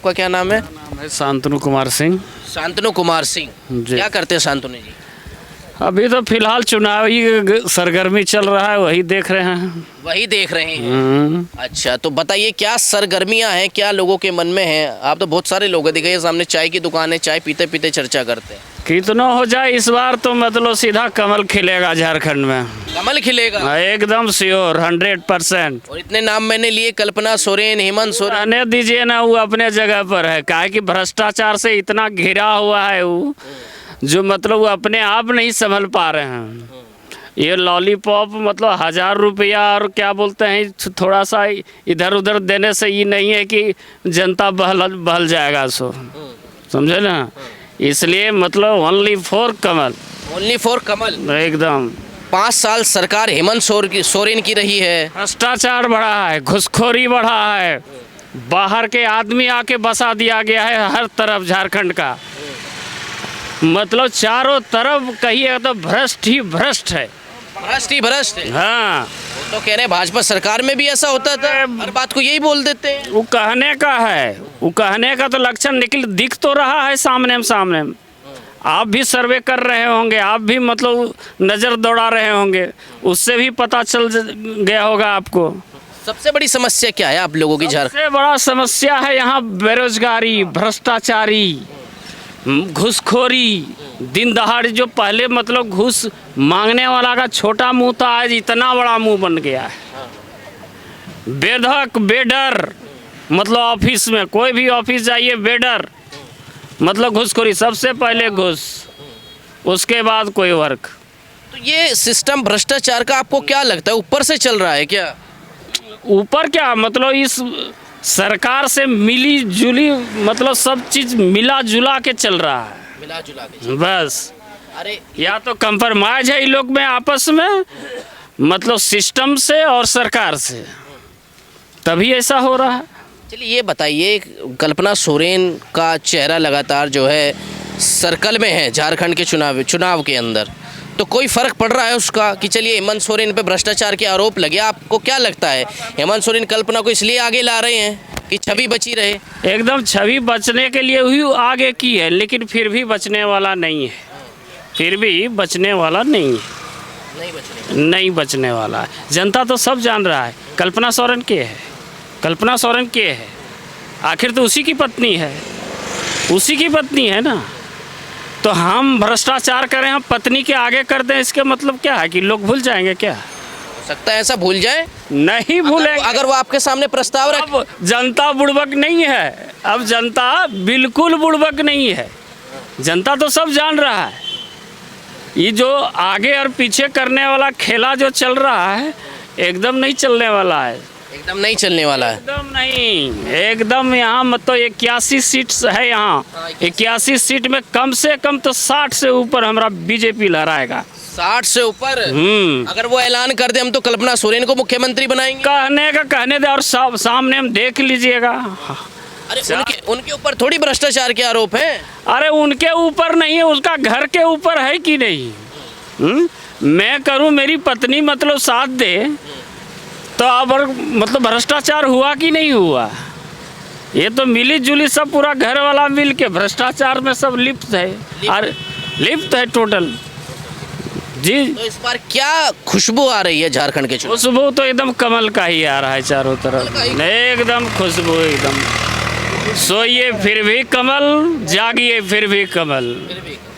आपका क्या नाम है? नाम है शांतनु कुमार सिंह। शांतनु कुमार सिंह, जी। क्या करते हैं शांतनु जी? अभी तो फिलहाल चुनावी सरगर्मी चल रहा है, वही देख रहे हैं। वही देख रहे हैं। अच्छा, तो बताइए क्या सरगर्मियां हैं, क्या लोगों के मन में है? आप तो बहुत सारे लोग दिखाइए, सामने चाय की दुकान है, चाय पीते पीते चर्चा करते हैं। कितना हो जाए इस बार तो मतलब सीधा कमल खिलेगा झारखंड में। कमल खिलेगा एकदम श्योर 100%। और इतने नाम मैंने लिए, कल्पना सोरेन, हेमंत सोरेन। रहने दीजिए ना, वो अपने जगह पर है। काहे कि भ्रष्टाचार से इतना घिरा हुआ है वो, जो मतलब वो अपने आप नहीं संभल पा रहे हैं। ये लॉलीपॉप मतलब 1000 रुपया और क्या बोलते हैं थोड़ा सा इधर उधर देने से ये नहीं है कि जनता बहल जाएगा। सो समझे ना, इसलिए मतलब only for Kamal. Only for Kamal एकदम। 5 साल सरकार हेमंत सोरेन की रही है। भ्रष्टाचार बढ़ा है, घुसखोरी बढ़ा है, बाहर के आदमी आके बसा दिया गया है हर तरफ झारखंड का। मतलब चारों तरफ कहिए तो भ्रष्ट ही भ्रष्ट है। भ्रष्ट ही भ्रष्ट है। हाँ, वो तो कह रहे हैं भाजपा सरकार में भी ऐसा होता था, हर बात को यही बोल देते हैं। वो कहने का है, वो कहने का तो लक्षण दिख तो रहा है सामने सामने। आप भी सर्वे कर रहे होंगे, आप भी मतलब नज़र दौड़ा रहे होंगे, उससे भी पता चल गया होगा आपको। सबसे बड़ी समस्या क्या है आप लोगों की झारखंड? सबसे बड़ा समस्या है यहाँ बेरोजगारी, भ्रष्टाचारी, घूसखोरी। दिन दहाड़े जो पहले मतलब घूस मांगने वाला का छोटा मुंह था, आज इतना बड़ा मुंह बन गया है। बेधक बेडर, मतलब ऑफिस में कोई भी ऑफिस जाइए बेडर, मतलब घूसखोरी। सबसे पहले घूस, उसके बाद कोई वर्क। तो ये सिस्टम भ्रष्टाचार का आपको क्या लगता है, ऊपर से चल रहा है क्या? ऊपर क्या मतलब इस सरकार से मिली जुली मतलब सब चीज मिला जुला के चल रहा है। मिला जुला के बस। अरे या तो कंप्रोमाइज है इन लोग में आपस में, मतलब सिस्टम से और सरकार से, तभी ऐसा हो रहा है। चलिए ये बताइए, कल्पना सोरेन का चेहरा लगातार जो है सर्कल में है झारखंड के चुनाव के अंदर, तो कोई फर्क पड़ रहा है उसका कि चलिए हेमंत सोरेन पे भ्रष्टाचार के आरोप लगे? आपको क्या लगता है, हेमंत सोरेन कल्पना को इसलिए आगे ला रहे हैं कि छवि बची रहे? एकदम छवि बचने के लिए ही आगे की है, लेकिन फिर भी बचने वाला नहीं है। फिर भी बचने वाला नहीं है, नहीं बचने वाला है। जनता तो सब जान रहा है कल्पना सोरेन के है, कल्पना सोरेन के है। आखिर तो उसी की पत्नी है, उसी की पत्नी है ना। तो हम भ्रष्टाचार करें, हम पत्नी के आगे कर दें, इसके मतलब क्या है कि लोग भूल जाएंगे क्या? हो सकता है ऐसा भूल जाए। नहीं भूलेंगे। अगर वो आपके सामने प्रस्ताव रख। अब जनता बुड़बक नहीं है, अब जनता बिल्कुल बुड़बक नहीं है। जनता तो सब जान रहा है। ये जो आगे और पीछे करने वाला खेला जो चल रहा है, एकदम नहीं चलने वाला है। एकदम नहीं चलने वाला है। एकदम नहीं, एकदम। यहाँ मतलब 81 सीट है, यहाँ 81 सीट में कम से कम तो 60 से ऊपर हमारा बीजेपी लहराएगा। 60 से ऊपर? अगर वो ऐलान कर दे हम तो कल्पना सोरेन को मुख्यमंत्री बनाएंगे। कहने दे, और सामने हम देख लीजिएगा। अरे उनके ऊपर थोड़ी भ्रष्टाचार के आरोप हैं। अरे उनके ऊपर नहीं है, उसका घर के ऊपर है कि नहीं? मैं करूं, मेरी पत्नी मतलब साथ दे, तो अब मतलब भ्रष्टाचार हुआ कि नहीं हुआ? ये तो मिली जुली सब पूरा घर वाला मिल के भ्रष्टाचार में सब लिप्त है, और लिप्त है टोटल जी। तो इस बार क्या खुशबू आ रही है झारखंड के चुनाव? खुशबू तो एकदम कमल का ही आ रहा है चारों तरफ, एकदम खुशबू एकदम। सोइए फिर भी कमल, जागिए फिर भी कमल,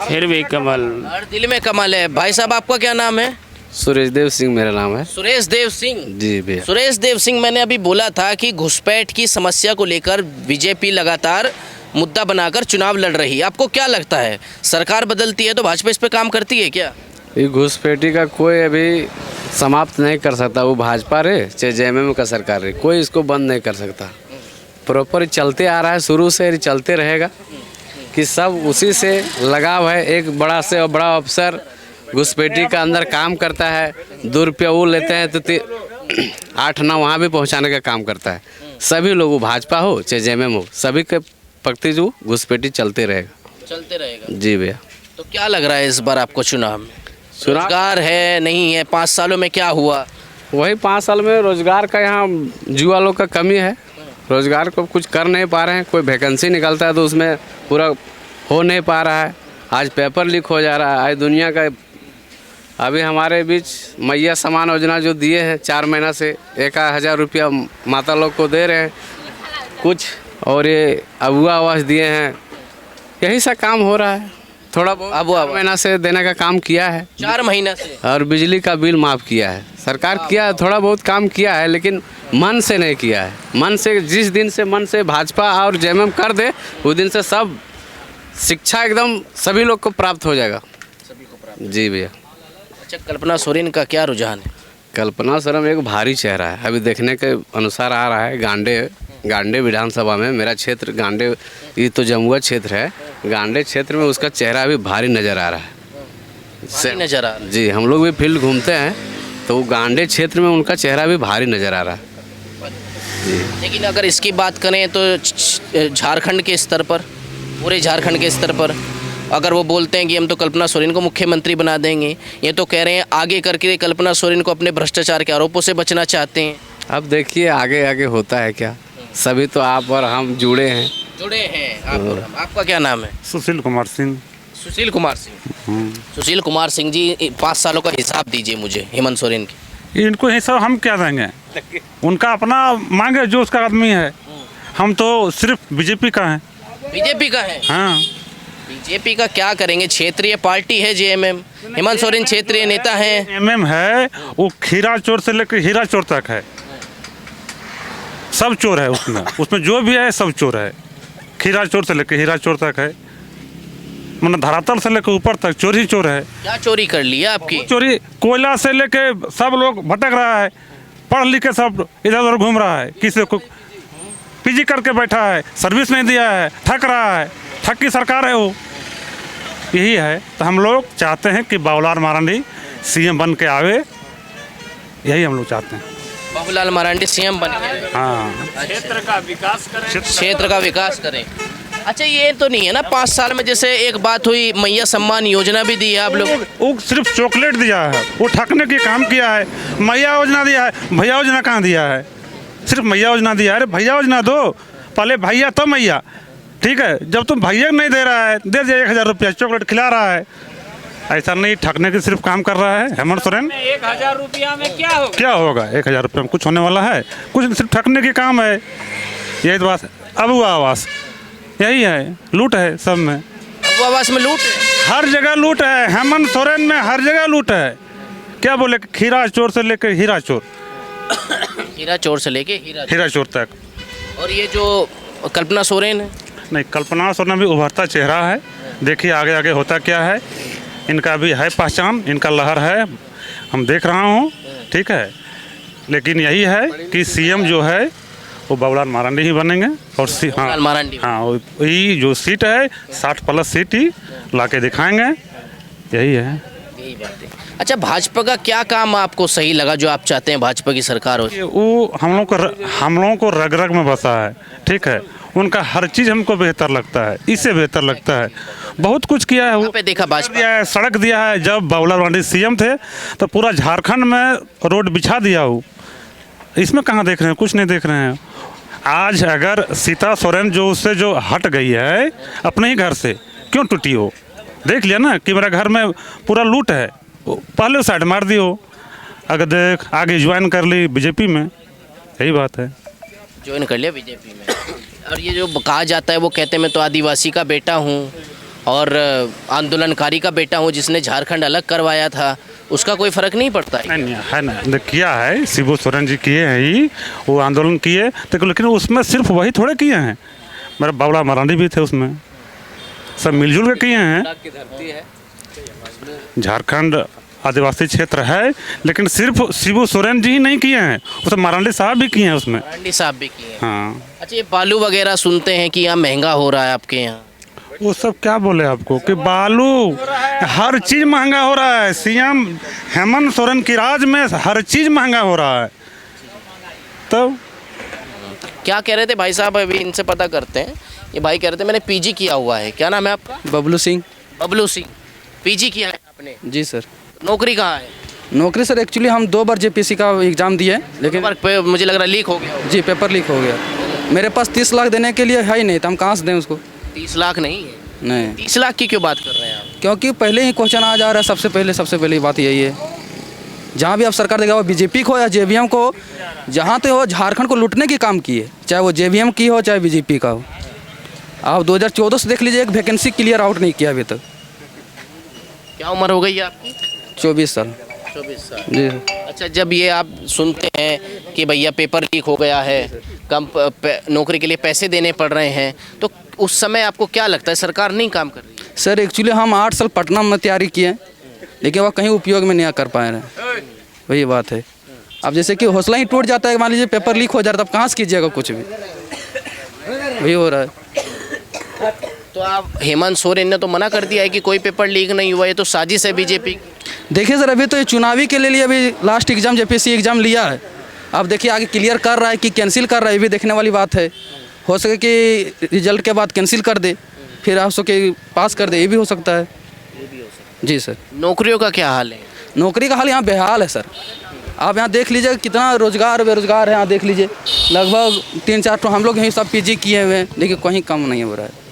फिर भी कमल। हर दिल में कमल है। भाई साहब आपका क्या नाम है? सुरेश देव सिंह मेरा नाम है। सुरेश देव सिंह जी भैया। सुरेश देव सिंह, मैंने अभी बोला था कि घुसपैठ की समस्या को लेकर बीजेपी लगातार मुद्दा बनाकर चुनाव लड़ रही है। आपको क्या लगता है, सरकार बदलती है तो भाजपा इस पे काम करती है क्या? ये घुसपैठी का कोई अभी समाप्त नहीं कर सकता। वो भाजपा रहे चाहे जेएमएम का सरकार रहे, कोई इसको बंद नहीं कर सकता। प्रॉपर चलते आ रहा है, शुरू से चलते रहेगा कि सब उसी से लगाव है। एक बड़ा से और बड़ा अफसर घुसपैठी का अंदर काम करता है, 2 रुपया वो लेते हैं तो 8-9 वहाँ भी पहुँचाने का काम करता है। सभी लोग, भाजपा हो चाहे जेएमएम हो, सभी के प्रति जो घुसपैठी चलते रहेगा। जी भैया। तो क्या लग रहा है इस बार आपको चुनाव में? रोजगार है नहीं है? 5 सालों में क्या हुआ? वही 5 साल में रोजगार का यहाँ युवा लोग का कमी है, रोजगार को कुछ कर नहीं पा रहे हैं। कोई वैकेंसी निकलता है तो उसमें पूरा हो नहीं पा रहा है। आज पेपर लीक हो जा रहा है। आज दुनिया का अभी हमारे बीच मैया समान योजना जो दिए हैं 4 महीना से 1000 रुपया माता लोग को दे रहे हैं कुछ, और ये अबुआ आवास दिए हैं। यही सा काम हो रहा है। थोड़ा बहुत अबुआ 4 महीना से देने का काम किया है 4 महीना से। और बिजली का बिल माफ़ किया है सरकार। किया है, थोड़ा बहुत काम किया है, लेकिन मन से नहीं किया है। मन से जिस दिन से मन से भाजपा और जेएमएम कर दे उस दिन से सब शिक्षा एकदम सभी लोग को प्राप्त हो जाएगा। जी भैया। अच्छा, कल्पना सोरेन का क्या रुझान है? कल्पना सोरेन एक भारी चेहरा है। अभी देखने के अनुसार आ रहा है गांडे विधानसभा में। मेरा क्षेत्र गांडे, ये तो जमुआ क्षेत्र है। गांडे क्षेत्र में उसका चेहरा अभी भारी नज़र आ रहा है। सही नजर आ रहा है। जी, हम लोग भी फील्ड घूमते हैं तो गांडे क्षेत्र में उनका चेहरा भी भारी नज़र आ रहा है। लेकिन अगर इसकी बात करें तो झारखंड के स्तर पर, पूरे झारखंड के स्तर पर अगर वो बोलते हैं कि हम तो कल्पना सोरेन को मुख्यमंत्री बना देंगे, ये तो कह रहे हैं आगे करके कल्पना सोरेन को अपने भ्रष्टाचार के आरोपों से बचना चाहते हैं। अब देखिए आगे आगे होता है क्या। सभी तो आप और हम जुड़े हैं। आप और हम। आपका क्या नाम है? सुशील कुमार सिंह। सुशील कुमार सिंह। सुशील कुमार सिंह जी, 5 सालों का हिसाब दीजिए मुझे हेमंत सोरेन की। इनको हिसाब हम क्या देंगे? उनका अपना मांगे जो उसका आदमी है। हम तो सिर्फ बीजेपी का है। बीजेपी का है? हाँ। बीजेपी का क्या करेंगे? क्षेत्रीय पार्टी है जेएमएम। हेमंत सोरेन क्षेत्रीय नेता हैं। एमएम है, वो खीरा चोर से लेकर हीरा चोर तक है। सब चोर है उसमें जो भी है सब चोर है। खीरा चोर से लेकर हीरा चोर तक है। मतलब धरातल से लेकर ऊपर तक चोर ही चोर है। क्या चोरी कर लिया आपकी? चोरी कोयला से लेके सब लोग भटक रहा है। पढ़ लिख के सब इधर उधर घूम रहा है। किसी को पीजी करके बैठा है, सर्विस नहीं दिया है, थक रहा है। ठग की सरकार है वो। यही है तो हम लोग चाहते हैं कि बाबूलाल मरांडी सीएम बन के आवे। यही हम लोग चाहते हैं। बाबूलाल मरांडी सीएम बन के हाँ, क्षेत्र का विकास करें। क्षेत्र का विकास करें। अच्छा, ये तो नहीं है ना 5 साल में जैसे एक बात हुई, मैया सम्मान योजना भी दी है आप लोग। वो सिर्फ चॉकलेट दिया है, वो ठगने के काम किया है। मैया योजना दिया है, भैया योजना कहाँ दिया है? सिर्फ मैया योजना दिया है। अरे भैया योजना दो, पहले भैया तब मैया। ठीक है, जब तुम भैया नहीं दे रहा है, दे दिया 1000 रुपया, चॉकलेट खिला रहा है। ऐसा नहीं, ठगने के सिर्फ काम कर रहा है हेमंत सोरेन। 1000 रुपया में क्या होगा? 1000 रुपये में कुछ होने वाला है? कुछ, सिर्फ ठगने के काम है। यही तो बात। अबुआ आवास यही है, लूट है सब में। अबुआ आवास में लूट है? हर जगह लूट है। हेमंत सोरेन में हर जगह लूट है। क्या बोले, खीरा चोर से लेकर हीरा चोर। हीरा चोर से लेके हीरा चोर तक। और ये जो कल्पना सोरेन है? नहीं, कल्पना सोरेन भी उभरता चेहरा है। देखिए आगे आगे होता क्या है। इनका भी है पहचान, इनका लहर है, हम देख रहा हूँ। ठीक है, लेकिन यही है कि सीएम जो है वो बाबूलाल मरांडी ही बनेंगे। और बाबूलाल मरांडी। हाँ, वही जो सीट है 60+ सीट ही ला के दिखाएंगे। यही है। यही बात है। अच्छा, भाजपा का क्या काम आपको सही लगा जो आप चाहते हैं भाजपा की सरकार हो? वो हम लोगों को रग रग में बसा है। ठीक है, उनका हर चीज़ हमको बेहतर लगता है, इससे बेहतर लगता है। बहुत कुछ किया है वो। पे देखा भाजपा दिया है, सड़क दिया है। जब बाबूलाल मरांडी सीएम थे तो पूरा झारखंड में रोड बिछा दिया हो। इसमें कहाँ देख रहे हैं? कुछ नहीं देख रहे हैं। आज अगर सीता सोरेन जो उससे जो हट गई है अपने ही घर से, क्यों टूटी हो? देख लिया ना कि मेरा घर में पूरा लूट है, पहले साइड मार दी हो। अगर देख आगे ज्वाइन कर ली बीजेपी में। यही बात है, ज्वाइन कर लिया बीजेपी में। और ये जो कहा जाता है, वो कहते हैं मैं तो आदिवासी का बेटा हूँ और आंदोलनकारी का बेटा हूँ जिसने झारखंड अलग करवाया था, उसका कोई फ़र्क नहीं पड़ता है? नहीं है ना, किया है। शिबू सोरेन जी किए हैं ही, वो आंदोलन किए तो, लेकिन उसमें सिर्फ वही थोड़े किए हैं। मेरा बाबूलाल मरांडी भी थे उसमें, सब मिलजुल के किए हैं। झारखंड आदिवासी क्षेत्र है, लेकिन सिर्फ शिबू सोरेन जी ही नहीं किए हैं, उसमें मरांडी साहब भी किए हैं उसमें। मरांडी साहब भी किए हैं। हाँ। अच्छा, ये बालू वगैरह सुनते हैं कि यहाँ महंगा हो रहा है आपके यहाँ? वो सब क्या बोले आपको कि बालू, हर चीज़ महंगा हो रहा है। सीएम हेमंत सोरेन की राज में हर चीज़ महंगा हो रहा है। तो क्या कह रहे थे भाई साहब? अभी इनसे पता करते हैं। ये भाई कह रहे थे मैंने पीजी किया हुआ है। क्या नाम है आपका? बबलू सिंह। बबलू सिंह, पीजी किया है आपने? जी सर। नौकरी कहाँ है? नौकरी सर एक्चुअली हम 2 बार जेपीएससी का एग्ज़ाम दिए, लेकिन मुझे लग रहा है लीक हो गया। जी पेपर लीक हो गया। मेरे पास 30 लाख देने के लिए है ही नहीं, तो हम कहाँ से दें उसको? 30 लाख नहीं है? नहीं, 30 लाख की क्यों बात कर रहे हैं आप? क्योंकि पहले ही क्वेश्चन आ जा रहा है। सबसे पहले बात यही है, जहाँ भी आप सरकार देगा, वो बीजेपी को या जेवीएम को, जहाँ तो वो झारखंड को लूटने की काम की है, चाहे वो जेवीएम की हो चाहे बीजेपी का हो। आप 2014 से देख लीजिए, एक वैकेंसी क्लियर आउट नहीं किया अभी तक। क्या उम्र हो गई है आपकी? 24 साल 24 साल। जी। अच्छा, जब ये आप सुनते हैं कि भैया पेपर लीक हो गया है, कम नौकरी के लिए पैसे देने पड़ रहे हैं, तो उस समय आपको क्या लगता है सरकार नहीं काम कर रही है? सर एक्चुअली हम 8 साल पटना में तैयारी किए, लेकिन वह कहीं उपयोग में नहीं कर पाए रहे, वही बात है। अब जैसे कि हौसला ही टूट जाता है, मान लीजिए पेपर लीक हो जाता है, तब कहाँ से कीजिएगा कुछ भी, वही हो रहा है। तो आप हेमंत सोरेन ने तो मना कर दिया है कि कोई पेपर लीक नहीं हुआ, ये तो साजिश है बीजेपी। देखिए सर, अभी तो ये चुनावी के लिए अभी लास्ट एग्जाम जेपीएससी एग्जाम लिया है। अब देखिए आगे क्लियर कर रहा है कि कैंसिल कर रहा है, ये भी देखने वाली बात है। हो सके कि रिजल्ट के बाद कैंसिल कर दे, फिर आप सके पास कर दे, ये भी हो सकता है। जी सर। नौकरियों का क्या हाल है? नौकरी का हाल यहाँ बेहाल है सर। आप यहाँ देख लीजिए कितना रोजगार बेरोजगार है, यहाँ देख लीजिए लगभग 3-4 तो हम लोग यहीं सब पीजी किए हुए हैं, लेकिन कहीं कम नहीं हो रहा है।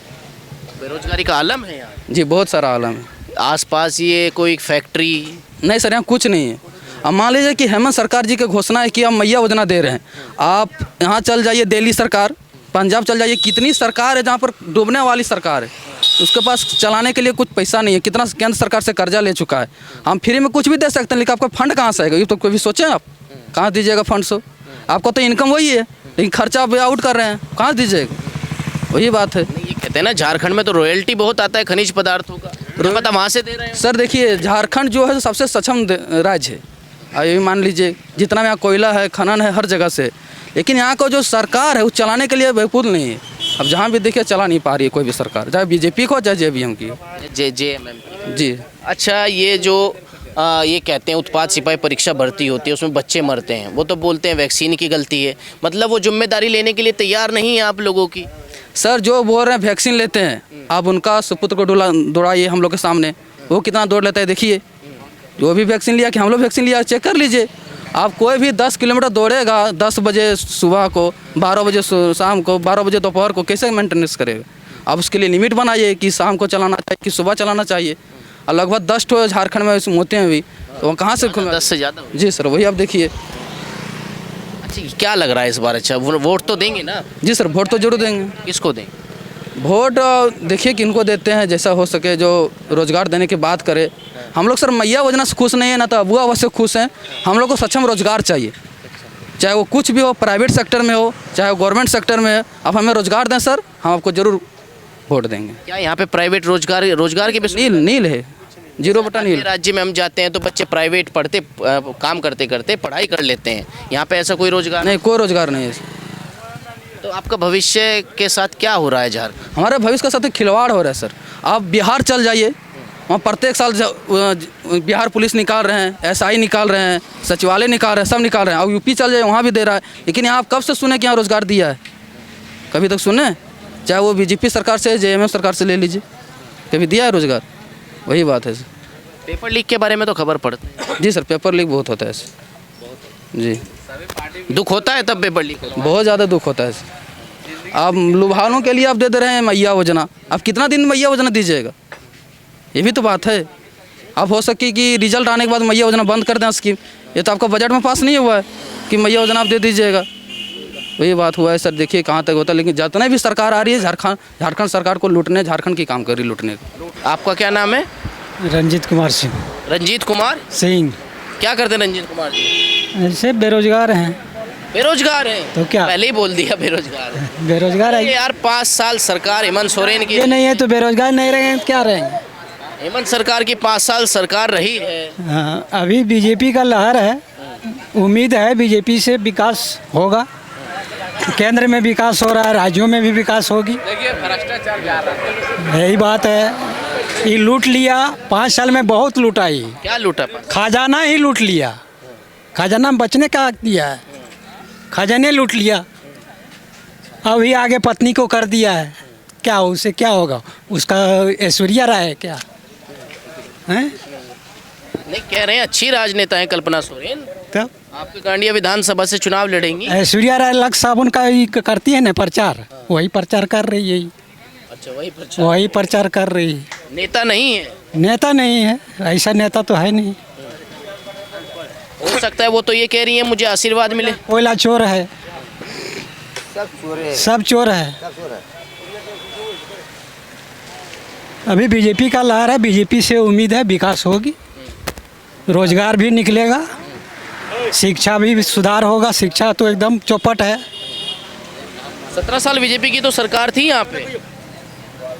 बेरोजगारी का आलम है यहाँ? जी बहुत सारा आलम है। आसपास ये कोई फैक्ट्री? नहीं सर, यहाँ कुछ नहीं है। अब मान लीजिए कि हेमंत सरकार जी की घोषणा है कि हम मैया योजना दे रहे हैं। आप यहाँ चल जाइए, दिल्ली सरकार, पंजाब चल जाइए, कितनी सरकार है जहाँ पर डूबने वाली सरकार है, उसके पास चलाने के लिए कुछ पैसा नहीं है। कितना केंद्र सरकार से कर्जा ले चुका है। हम फ्री में कुछ भी दे सकते हैं, लेकिन आपका फंड कहाँ से आएगा, ये तो कभी सोचें आप? कहाँ दीजिएगा फंड से? आपका तो इनकम वही है, लेकिन खर्चा आप आउट कर रहे हैं, कहाँ दीजिएगा? वही बात है। ये कहते हैं ना झारखंड में तो रॉयल्टी बहुत आता है खनिज पदार्थों का, पता वहाँ से दे रहे हैं? सर देखिए, झारखंड जो है सबसे सक्षम राज्य है। अब ये मान लीजिए जितना यहाँ कोयला है, खनन है, हर जगह से, लेकिन यहाँ को जो सरकार है वो चलाने के लिए बेहूद नहीं है। अब जहाँ भी देखिए चला नहीं पा रही है कोई भी सरकार, चाहे बीजेपी को चाहे जेवीएम की। JMM। जी। अच्छा, ये जो ये कहते हैं उत्पाद सिपाही परीक्षा भर्ती होती है, उसमें बच्चे मरते हैं, वो तो बोलते हैं वैक्सीन की गलती है। मतलब वो जिम्मेदारी लेने के लिए तैयार नहीं है आप लोगों की? सर जो बोल रहे हैं वैक्सीन लेते हैं, आप उनका सुपुत्र को दौड़ाइए हम लोग के सामने, वो कितना दौड़ लेता है देखिए। जो भी वैक्सीन लिया कि हम लोग वैक्सीन लिया, चेक कर लीजिए। आप कोई भी 10 किलोमीटर दौड़ेगा 10 बजे सुबह को, 12 बजे शाम को, 12 बजे दोपहर को, कैसे मेंटेनेंस करेगा? आप उसके लिए लिमिट बनाइए कि शाम को चलाना चाहिए कि सुबह चलाना चाहिए। और लगभग 10 ठो झारखंड में होते हैं अभी, तो वो कहाँ से? 10 से ज़्यादा? जी सर, वही आप देखिए। अच्छा, क्या लग रहा है इस बार? अच्छा, वोट तो देंगे ना? जी सर, वोट तो जरूर देंगे। किसको दें? वोट देखिए किनको देते हैं, जैसा हो सके जो रोजगार देने की बात करे। हम लोग सर मैया योजना से खुश नहीं है, ना तो अबुआ आवास से खुश हैं। हम लोग को सक्षम रोजगार चाहिए, चाहे वो कुछ भी हो, प्राइवेट सेक्टर में हो चाहे वो गवर्नमेंट सेक्टर में है। आप हमें रोजगार दें सर, हम आपको जरूर वोट देंगे। क्या यहाँ पे प्राइवेट रोजगार के भी नील है, 0/नील। राज्य में हम जाते हैं तो बच्चे प्राइवेट पढ़ते काम करते करते पढ़ाई कर लेते हैं, यहाँ पे ऐसा कोई रोजगार नहीं, कोई रोजगार नहीं है। तो आपका भविष्य के साथ क्या हो रहा है झारखंड? हमारे भविष्य के साथ खिलवाड़ हो रहा है सर। आप बिहार चल जाइए, वहाँ प्रत्येक साल बिहार पुलिस निकाल रहे हैं, SI निकाल रहे हैं, सचिवालय निकाल रहे हैं, सब निकाल रहे हैं। अब यूपी चल जाए, वहाँ भी दे रहा है। लेकिन यहाँ आप कब से सुने कि यहाँ रोजगार दिया है? कभी तक सुने? चाहे वो बीजेपी सरकार से, JMM सरकार से ले लीजिए, कभी दिया है रोजगार? वही बात है सर। पेपर लीक के बारे में तो खबर पड़ती है। जी सर, पेपर लीक बहुत होता है सर। जी, दुख होता है तब पेपर लीक होता है। बहुत ज़्यादा दुख होता है सर। आप लुभावनों के लिए आप दे रहे हैं मैया योजना, आप कितना दिन मैया योजना दीजिएगा? ये भी तो बात है। अब हो सके कि रिजल्ट आने के बाद मैया योजना बंद कर दें स्कीम। ये तो आपका बजट में पास नहीं हुआ है कि मैया योजना आप दे दीजिएगा। वही बात हुआ है सर। देखिए कहाँ तक होता है, लेकिन जितने भी सरकार आ रही है झारखंड सरकार को लूटने, झारखंड की काम कर रही लूटने को। आपका क्या नाम है? रंजीत कुमार सिंह। रंजीत कुमार सिंह। क्या करते हैं रंजीत कुमार जी? ऐसे बेरोजगार हैं। बेरोजगार हैं तो क्या? पहले ही बोल दिया बेरोजगार है। बेरोजगार है ये यार 5 साल सरकार हेमंत सोरेन की, ये नहीं है तो बेरोजगार नहीं रहेंगे तो क्या रहेंगे? हेमंत सरकार की 5 साल सरकार रही है। हाँ, अभी बीजेपी का लहर है, उम्मीद है बीजेपी से विकास होगा। केंद्र में विकास हो रहा है, राज्यों में भी विकास होगी। यही बात है। ये लूट लिया 5 साल में, बहुत लूटाई। क्या लूटा? खजाना ही लूट लिया। खजाना में बचने का दिया है, खजाने लूट लिया। अभी आगे पत्नी को कर दिया है, क्या उससे क्या होगा? उसका ऐश्वर्या राय है क्या? हैं? नहीं, कह रहे हैं अच्छी राजनेता है कल्पना सोरेन। तब आपके गांडिया विधानसभा से चुनाव लड़ेंगी? ऐश्वर्या राय लक्ष्य साबुन का ही करती है ना प्रचार, वही प्रचार कर रही है, अच्छा, वही प्रचार। वही प्रचार कर रही है। नेता नहीं है? नेता नहीं है, ऐसा नेता तो है नहीं। हो सकता है वो तो ये कह रही है मुझे आशीर्वाद मिले। कोयला चोर है, सब चोर है। अभी बीजेपी का लहर है, बीजेपी से उम्मीद है विकास होगी, रोजगार भी निकलेगा, शिक्षा भी सुधार होगा। शिक्षा तो एकदम चौपट है। 17 साल बीजेपी की तो सरकार थी यहाँ पे,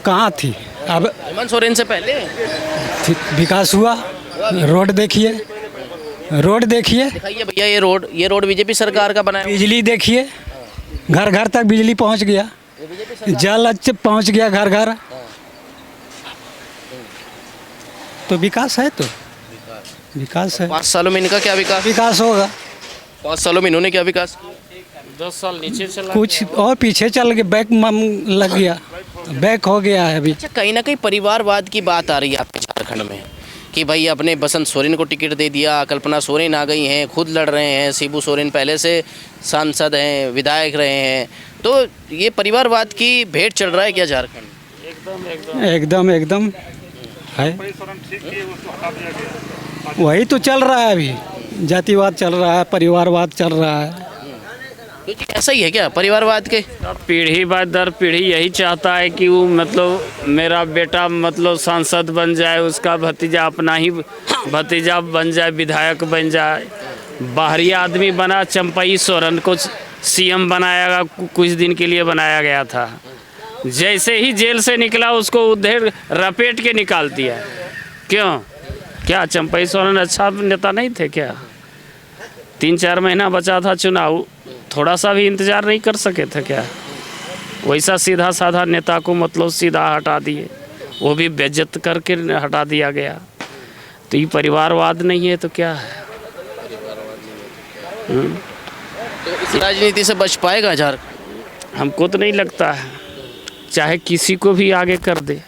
कहाँ थी? अब हेमंत सोरेन से पहले विकास हुआ। रोड देखिए, रोड देखिए, दिखाइए भैया, ये रोड बीजेपी सरकार का बनाया। बिजली देखिए, घर घर तक बिजली पहुंच गया, जल अच्छे पहुंच गया घर घर। तो विकास है, तो विकास है। 5 सालों में इनका क्या विकास? विकास होगा। 5 सालों में इन्होंने क्या विकास? 10 साल नीचे चला कुछ और पीछे चल गया, बैक लग गया, बैक हो गया है अभी। अच्छा, कहीं ना कहीं परिवारवाद की बात आ रही है आपके झारखंड में कि भाई अपने बसंत सोरेन को टिकट दे दिया, कल्पना सोरेन आ गई हैं, खुद लड़ रहे हैं, शिबू सोरेन पहले से सांसद हैं, विधायक रहे हैं, तो ये परिवारवाद की भेंट चल रहा है क्या झारखंड? एकदम एकदम है, वही तो चल रहा है अभी। जातिवाद चल रहा है, परिवारवाद चल रहा है। क्योंकि ऐसा ही है क्या परिवारवाद के? अब पीढ़ी बाद दर पीढ़ी यही चाहता है कि वो मतलब मेरा बेटा मतलब सांसद बन जाए, उसका भतीजा अपना ही भतीजा बन जाए, विधायक बन जाए। बाहरी आदमी बना, चंपई सोरेन को सीएम बनाया, कुछ दिन के लिए बनाया गया था। जैसे ही जेल से निकला उसको उधर रपेट के निकाल दिया। क्यों? क्या चंपई सोरेन अच्छा नेता नहीं थे क्या? 3-4 महीना बचा था चुनाव, थोड़ा सा भी इंतजार नहीं कर सके थे क्या? वैसा सीधा साधा नेता को मतलब सीधा हटा दिए, वो भी बेइज्जत करके हटा दिया गया। तो ये परिवारवाद नहीं है तो क्या है? तो इस राजनीति से बच पाएगा झारखंड? हमको तो नहीं लगता है, चाहे किसी को भी आगे कर दे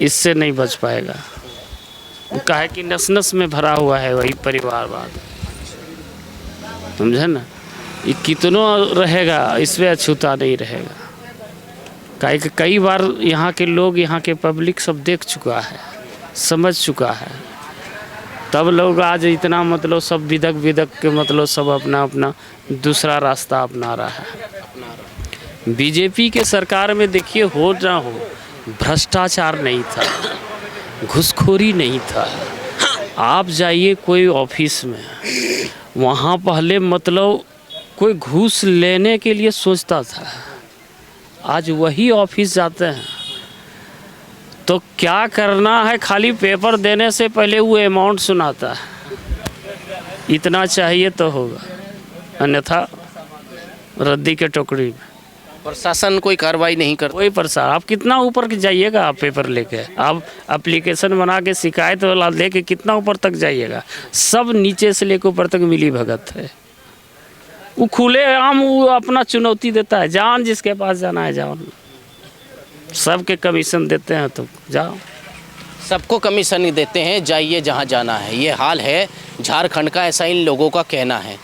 इससे नहीं बच पाएगा। वो काहे कि नस नस में भरा हुआ है वही परिवारवाद, समझे ना? ये कितनों रहेगा, इसमें अछूता नहीं रहेगा। काहे कि कई बार यहाँ के लोग, यहाँ के पब्लिक सब देख चुका है, समझ चुका है, तब लोग आज इतना मतलब सब विदक के मतलब सब अपना अपना दूसरा रास्ता अपना रहा है। बीजेपी के सरकार में देखिए, हो ना हो, भ्रष्टाचार नहीं था, घूसखोरी नहीं था। आप जाइए कोई ऑफिस में, वहाँ पहले मतलब कोई घूस लेने के लिए सोचता था, आज वही ऑफिस जाते हैं तो क्या करना है, खाली पेपर देने से पहले वो अमाउंट सुनाता है, इतना चाहिए तो होगा, अन्यथा रद्दी के टोकरी में। प्रशासन कोई कार्रवाई नहीं करता? कोई प्रसार, आप कितना ऊपर जाइएगा? आप पेपर लेके, आप एप्लीकेशन बना के शिकायत वाला लेके कितना ऊपर तक जाइएगा? सब नीचे से लेकर ऊपर तक मिली भगत है। वो खुले आम वो अपना चुनौती देता है, जान जिसके पास जाना है जाओ, सबके कमीशन देते हैं तो जाओ। सबको कमीशन देते हैं, जाइए जहां जाना है। ये हाल है झारखंड का, ऐसा इन लोगों का कहना है।